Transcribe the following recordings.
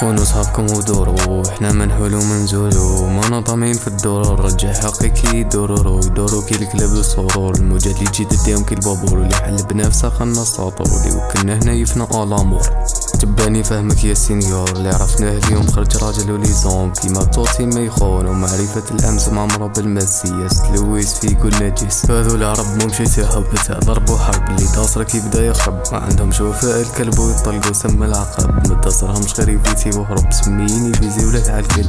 خونوا صحابكم ودوروا، احنا منحولو منزولو، ما طامعين في الدور. رجع حقيقي يدورو كي الكلاب السرور. الموجات اللي تجي تديهم كي البابور، اللي حل بنفسه خلنا السطور. اللي وكلنا هنا يفنى الامور، تباني فهمك يا سينيور. اللي عرفناه اليوم خرج راجل ولي زوم، كيما توتي ما يخون. ومعرفة الامس معمرة بالمسياس، تلويس في كل نجس. هذو العرب ممشي تهبتها ضربوا حرب، اللي داصرك يبدا يخرب. ما عندهمش وفاء الكلب ويطلقوا سم العقرب. ما تصرهمش غير يفيتي وهرب، سميني في زولة عالكل.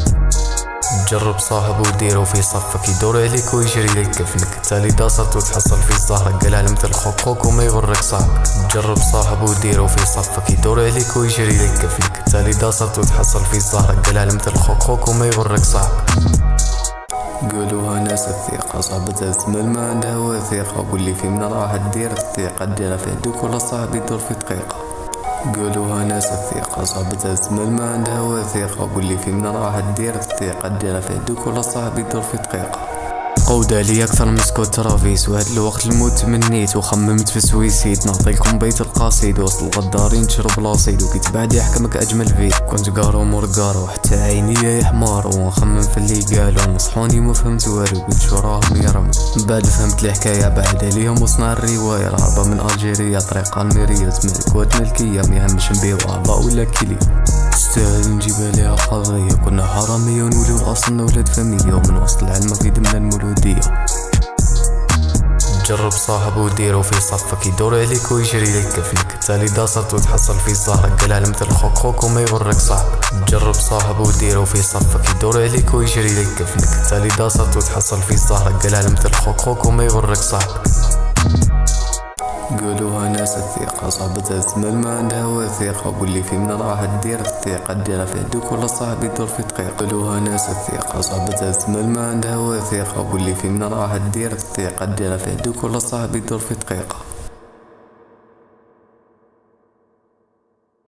جرب صاحب وديرو في صفك، يدور عليك ويجري لك كفنك. تالي داصرت وتحصل في الزهرة، قال علم تلخوك خوك وما يغرك صاحبك. جرب صاحب وديرو في صفك، يدور عليك ويجري لك كفنك. تالي داصرت وتحصل في الزهرة، قال علم تلخوك خوك وما يغرك صاحبك. قولوها ناس الثقة صعبة الزمن ما عندها وثيقة، واللي في من راح تدير الثقة دينا في عدوك ولا صاحب يدور في دقيقة. قولوها ناس الثقة صعبة الزمن ما عندها وثيقة، واللي في من راح تدير الثقة دينا في عدوك ولا صاحب يدور في دقيقة. قودة لي اكثر من سكوت ترافيس، وهاد الوقت الموت تمنيت وخممت في سويسيد. نعطيلكم بيت القصيد وسط الغدارين تشرب لاصيد، وكي تبعد يحكمك اجمل فيد. كنت قارو مرقارو حتى عيني يا حمار، ونخمم في اللي قالو نصحوني ما فهمت والو. قلت شو راهم يرموا، بعد فهمت الحكاية بعد عليهم وصنع الرواية. الهربة من الجيريا طريقة الميريا، زمن كوات ملكية ميهمش نبيو اعضاء ولا كلية. تستاهل نجيب عليها قضية، كنا حرامية ونوليو الاصل ولاد فاميليا، ومن وسط العلمة في دمنا المولودية. جرب صاحب وديرو في صفك، يدور عليك ويجري لك كفنك. تالي داصرت وتحصل في الزهرة، قال علم تلخوك خوك وما يغرك صاحبك. جرب صاحب وديرو في صفك، يدور عليك ويجري لك كفنك. تالي داصرت وتحصل في الزهرة، قال علم تلخوك خوك وما يغرك صاحبك. قولوها ناس الثقة صعبة الزمن ما عندها وثيقة، واللي في من راح تدير الثقة دينا في عدوك ولا صاحب يدور في دقيقة. قولوها ناس الثقة صعبة الزمن ما عندها وثيقة، واللي في من راح تدير الثقة دينا في عدوك ولا صاحب يدور في دقيقة.